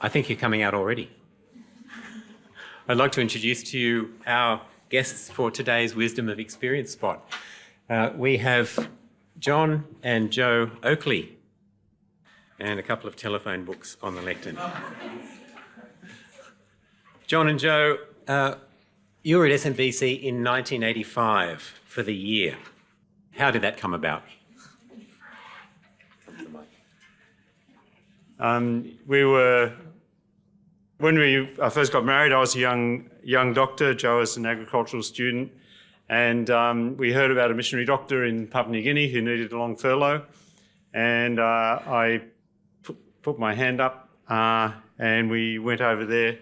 I think you're coming out already. I'd like to introduce to you our guests for today's Wisdom of Experience spot. We have John and Joe Oakley and a couple of telephone books on the lectern. John and Joe, you were at SMBC in 1985 for the year. How did that come about? When I first got married, I was a young doctor. Joe was an agricultural student, and we heard about a missionary doctor in Papua New Guinea who needed a long furlough, and I put my hand up, and we went over there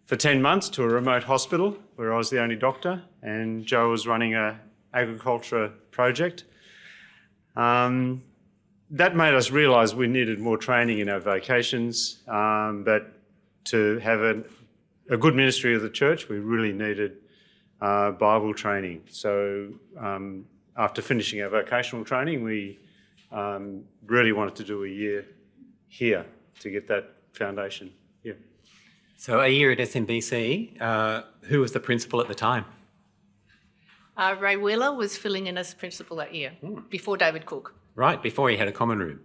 for 10 months to a remote hospital where I was the only doctor, and Joe was running an agriculture project. That made us realise we needed more training in our vocations, but to have a good ministry of the church, we really needed Bible training. So after finishing our vocational training, we really wanted to do a year here to get that foundation. Yeah. So a year at SMBC, who was the principal at the time? Ray Wheeler was filling in as principal that year, before David Cook. Right, before he had a common room.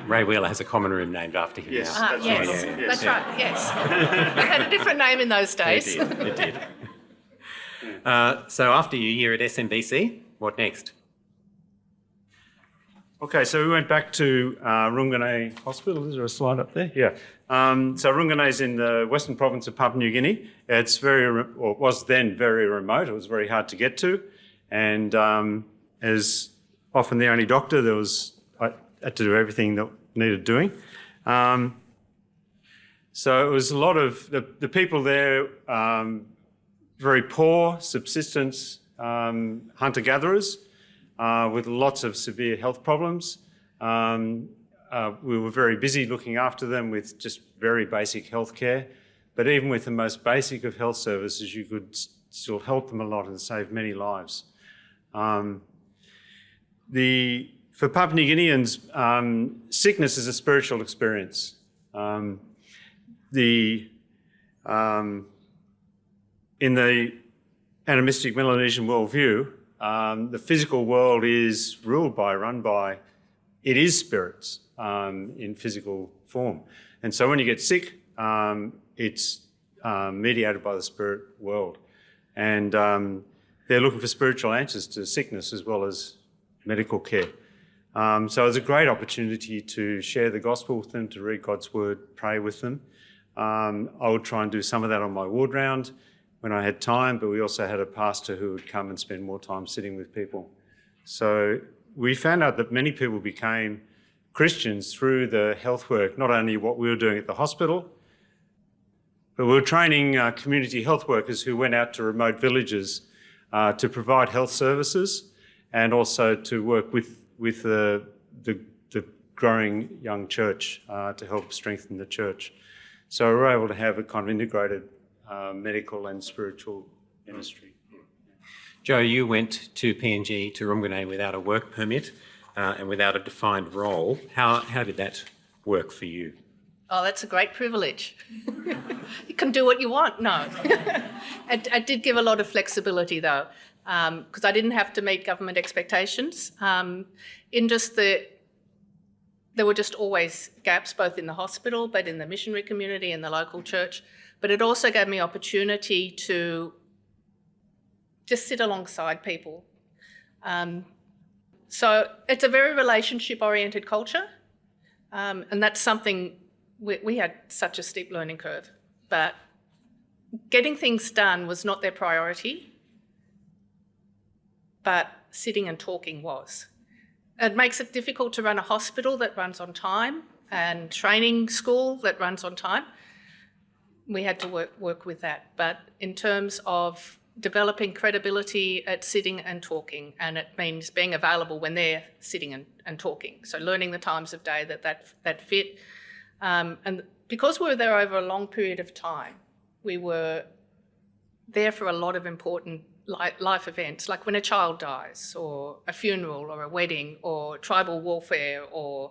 Ray Wheeler has a common room named after him Yes, now. that's Yes, right. Yes. that's right, yes. It had a different name in those days. It did. So after your year at SMBC, what next? Okay, so we went back to Runganay Hospital. Is there a slide up there? Yeah. So Runganay is in the western province of Papua New Guinea. It's was then very remote. It was very hard to get to, and as often the only doctor, I had to do everything that needed doing. So it was a lot of the people there, very poor, subsistence hunter-gatherers with lots of severe health problems. We were very busy looking after them with just very basic health care. But even with the most basic of health services, you could still help them a lot and save many lives. For Papua New Guineans, sickness is a spiritual experience. In the animistic Melanesian worldview, the physical world is run by, it is spirits in physical form. And so when you get sick, it's mediated by the spirit world. And they're looking for spiritual answers to sickness as well as medical care. So it's a great opportunity to share the gospel with them, to read God's word, pray with them. I would try and do some of that on my ward round when I had time, but we also had a pastor who would come and spend more time sitting with people. So we found out that many people became Christians through the health work, not only what we were doing at the hospital, but we were training community health workers who went out to remote villages to provide health services and also to work with the growing young church to help strengthen the church. So we were able to have a kind of integrated medical and spiritual ministry. Joe, you went to PNG, to Runganay, without a work permit and without a defined role. How did that work for you? Oh, that's a great privilege. You can do what you want. No. I did give a lot of flexibility, though, because I didn't have to meet government expectations. There were just always gaps, both in the hospital, but in the missionary community and the local church. But it also gave me opportunity to just sit alongside people. So it's a very relationship-oriented culture, and that's something we had such a steep learning curve. But getting things done was not their priority, but sitting and talking was. It makes it difficult to run a hospital that runs on time and training school that runs on time. We had to work with that. But in terms of developing credibility at sitting and talking, and it means being available when they're sitting and talking. So learning the times of day that fit. And because we were there over a long period of time, we were there for a lot of important life events, like when a child dies, or a funeral, or a wedding, or tribal warfare, or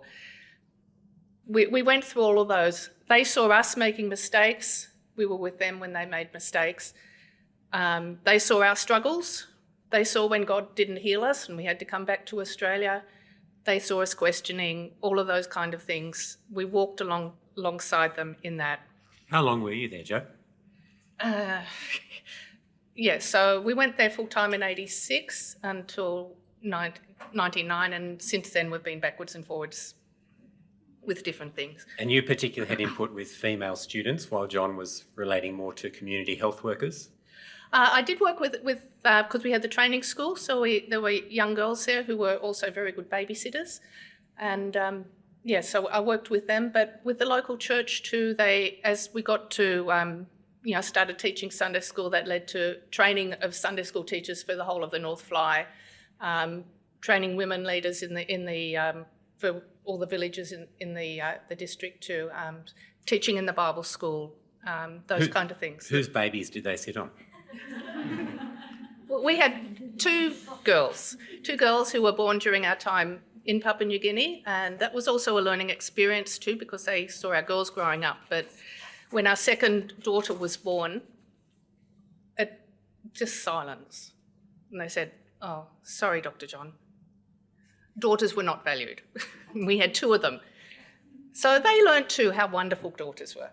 we went through all of those. They saw us making mistakes. We were with them when they made mistakes. They saw our struggles. They saw when God didn't heal us and we had to come back to Australia. They saw us questioning, all of those kind of things. We walked alongside them in that. How long were you there, Joe? Yeah, so we went there full-time in 86 until 99, and since then we've been backwards and forwards with different things. And you particularly had input with female students while John was relating more to community health workers? I did work with because we had the training school, so there were young girls there who were also very good babysitters. And so I worked with them, but with the local church too, as we got to, started teaching Sunday school, that led to training of Sunday school teachers for the whole of the North Fly, training women leaders for all the villages in the district too, teaching in the Bible school, those kind of things. Whose babies did they sit on? We had two girls who were born during our time in Papua New Guinea, and that was also a learning experience too, because they saw our girls growing up. But when our second daughter was born, it just silence. And they said, "Oh, sorry, Dr. John. Daughters were not valued." We had two of them. So they learned too how wonderful daughters were.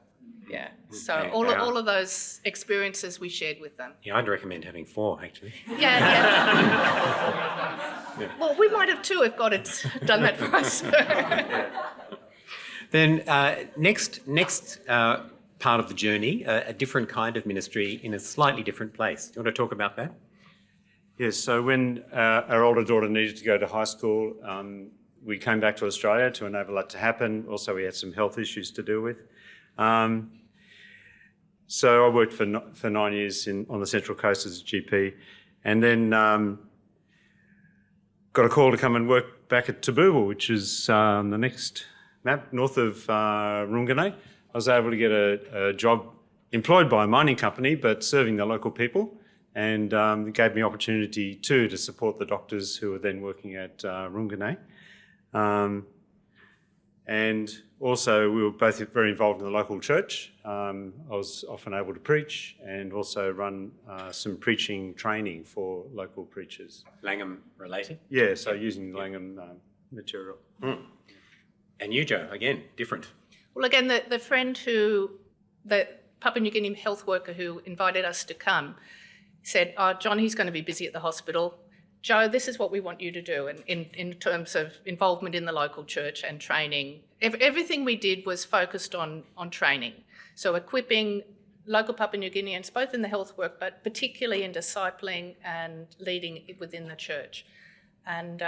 Yeah. So all of those experiences we shared with them. Yeah, I'd recommend having 4, actually. Yeah. Well, we might have too if God had done that for us. Then next part of the journey, a different kind of ministry in a slightly different place. Do you want to talk about that? Yes, so when our older daughter needed to go to high school, we came back to Australia to enable that to happen. Also, we had some health issues to deal with. So I worked for 9 years on the Central Coast as a GP, and then got a call to come and work back at Tabuba, which is the next map north of Runganay. I was able to get a job employed by a mining company, but serving the local people, and it gave me opportunity too to support the doctors who were then working at Runganay. And also we were both very involved in the local church. I was often able to preach and also run some preaching training for local preachers. Langham related? Yeah, so using Langham material. Mm. And you, Joe, again, different. Well, again, the friend the Papua New Guinea health worker who invited us to come said, "Oh, John, he's going to be busy at the hospital. Joe, this is what we want you to do in terms of involvement in the local church and training." Everything we did was focused on training. So equipping local Papua New Guineans, both in the health work, but particularly in discipling and leading within the church. And,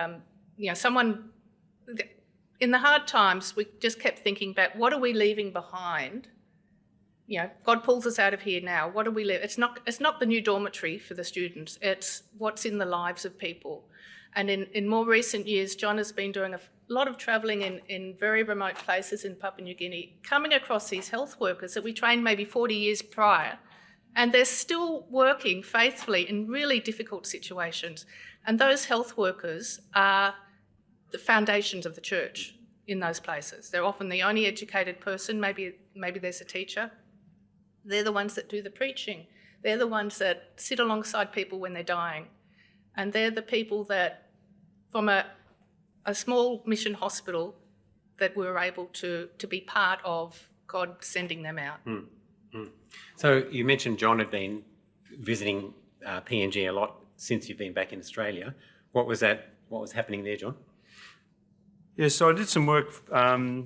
in the hard times, we just kept thinking back, what are we leaving behind? God pulls us out of here now. What do we leave? It's not the new dormitory for the students. It's what's in the lives of people. And in more recent years, John has been doing a lot of travelling in very remote places in Papua New Guinea, coming across these health workers that we trained maybe 40 years prior, and they're still working faithfully in really difficult situations. And those health workers are the foundations of the church in those places. They're often the only educated person, maybe there's a teacher. They're the ones that do the preaching. They're the ones that sit alongside people when they're dying. And they're the people that, from a small mission hospital, that we were able to be part of God sending them out. Mm. Mm. So you mentioned John had been visiting PNG a lot since you've been back in Australia. What was happening there, John? Yeah, so I did some work,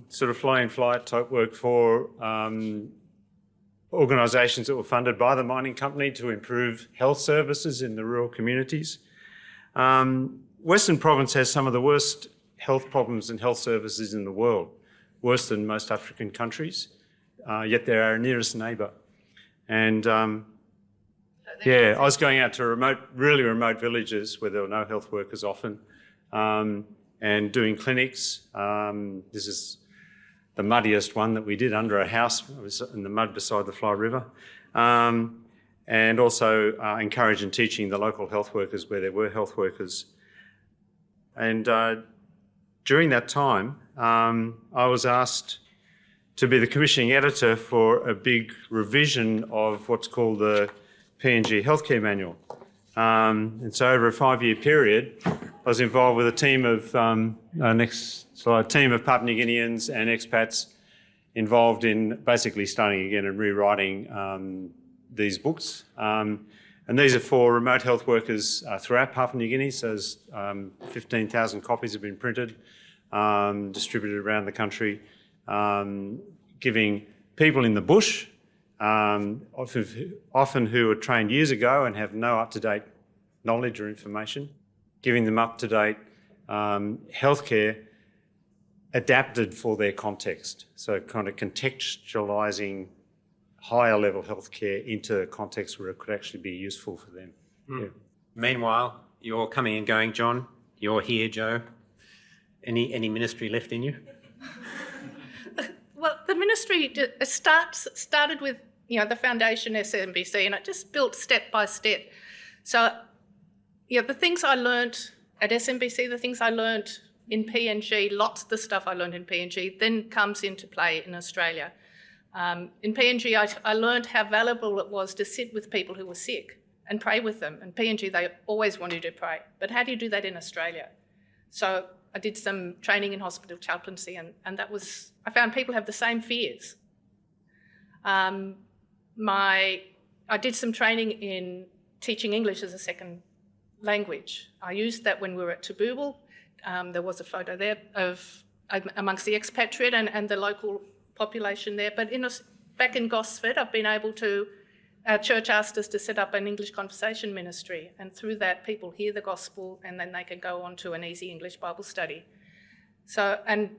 sort of fly-in flight type work for organisations that were funded by the mining company to improve health services in the rural communities. Western Province has some of the worst health problems and health services in the world, worse than most African countries, yet they're our nearest neighbour. And I was going out to really remote villages where there were no health workers often, and doing clinics. This is the muddiest one that we did under a house. It was in the mud beside the Fly River. And also encourage and teaching the local health workers where there were health workers. And during that time, I was asked to be the commissioning editor for a big revision of what's called the PNG Healthcare Manual. And so over a 5-year period, I was involved with a team of, team of Papua New Guineans and expats involved in basically starting again and rewriting these books. And these are for remote health workers throughout Papua New Guinea. So 15,000 copies have been printed, distributed around the country, giving people in the bush, often who were trained years ago and have no up-to-date knowledge or information, giving them up-to-date healthcare adapted for their context. So kind of contextualising higher level healthcare into a context where it could actually be useful for them. Yeah. Meanwhile, you're coming and going, John. You're here, Joe. Any ministry left in you? Well, the ministry started with, the foundation SMBC, and it just built step by step. So, the things I learnt at SMBC, the things I learnt in PNG, lots of the stuff I learnt in PNG then comes into play in Australia. In PNG, I learned how valuable it was to sit with people who were sick and pray with them. In PNG, they always wanted to pray. But how do you do that in Australia? So I did some training in hospital chaplaincy, and I found people have the same fears. I did some training in teaching English as a second language. I used that when we were at Tabooble. There was a photo there of amongst the expatriate and the local population there. But back in Gosford, I've been able to, our church asked us to set up an English conversation ministry, and through that people hear the gospel and then they can go on to an easy English Bible study. So, and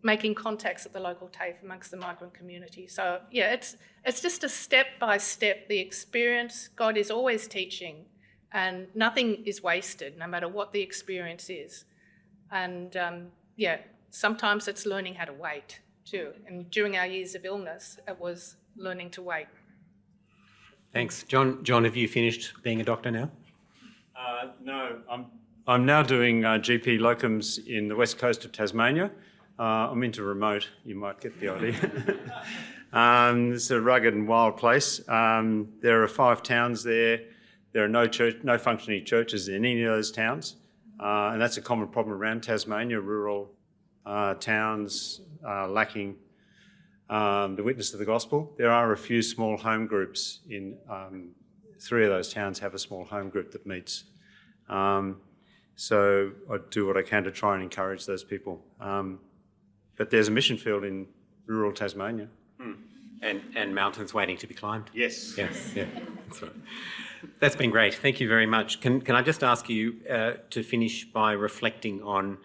making contacts at the local TAFE amongst the migrant community. So yeah, it's just a step by step, the experience. God is always teaching and nothing is wasted, no matter what the experience is. And sometimes it's learning how to wait too. And during our years of illness, it was learning to wait. Thanks. John, have you finished being a doctor now? No, I'm now doing GP locums in the west coast of Tasmania. I'm into remote, you might get the idea. It's a rugged and wild place. There are 5 towns there. There are no functioning churches in any of those towns. And that's a common problem around Tasmania, rural towns lacking the witness of the gospel. There are a few small home groups in 3 of those towns have a small home group that meets. So I do what I can to try and encourage those people. But there's a mission field in rural Tasmania. And mountains waiting to be climbed. Yes. Yes, yeah, that's right. That's been great. Thank you very much. Can I just ask you to finish by reflecting on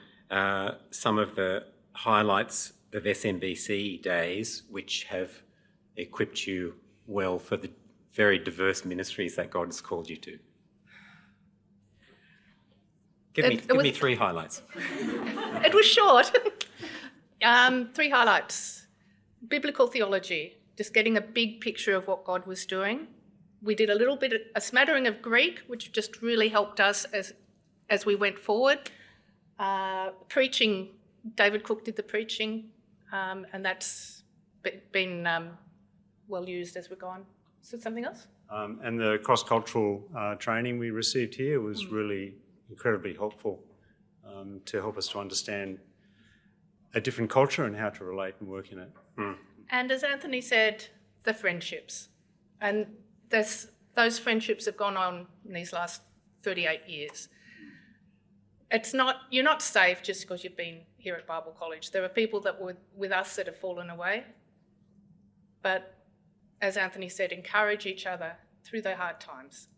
some of the highlights of SMBC days which have equipped you well for the very diverse ministries that God has called you to? Give me 3 highlights. It was short. 3 highlights. Biblical theology, just getting a big picture of what God was doing. We did a smattering of Greek, which just really helped us as we went forward. Preaching, David Cook did the preaching, and that's been well used as we've gone. So something else? And the cross-cultural training we received here was really incredibly helpful to help us to understand a different culture and how to relate and work in it. And as Anthony said, the friendships. And those friendships have gone on in these last 38 years. You're not safe just because you've been here at Bible College. There are people that were with us that have fallen away. But as Anthony said, encourage each other through the hard times.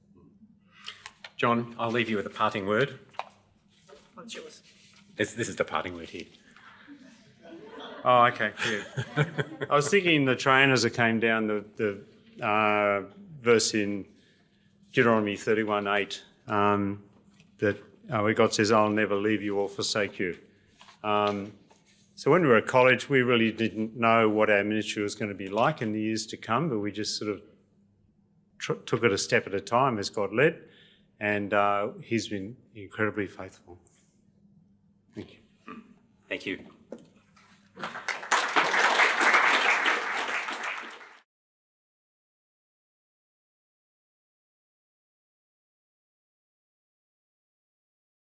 John, I'll leave you with a parting word. What's yours? This is the parting word here. Oh, okay, yeah. I was thinking in the train as I came down the verse in Deuteronomy 31:8 that where God says, "I'll never leave you or forsake you." So when we were at college, we really didn't know what our ministry was going to be like in the years to come, but we just sort of took it a step at a time as God led, and He's been incredibly faithful. Thank you. Thank you.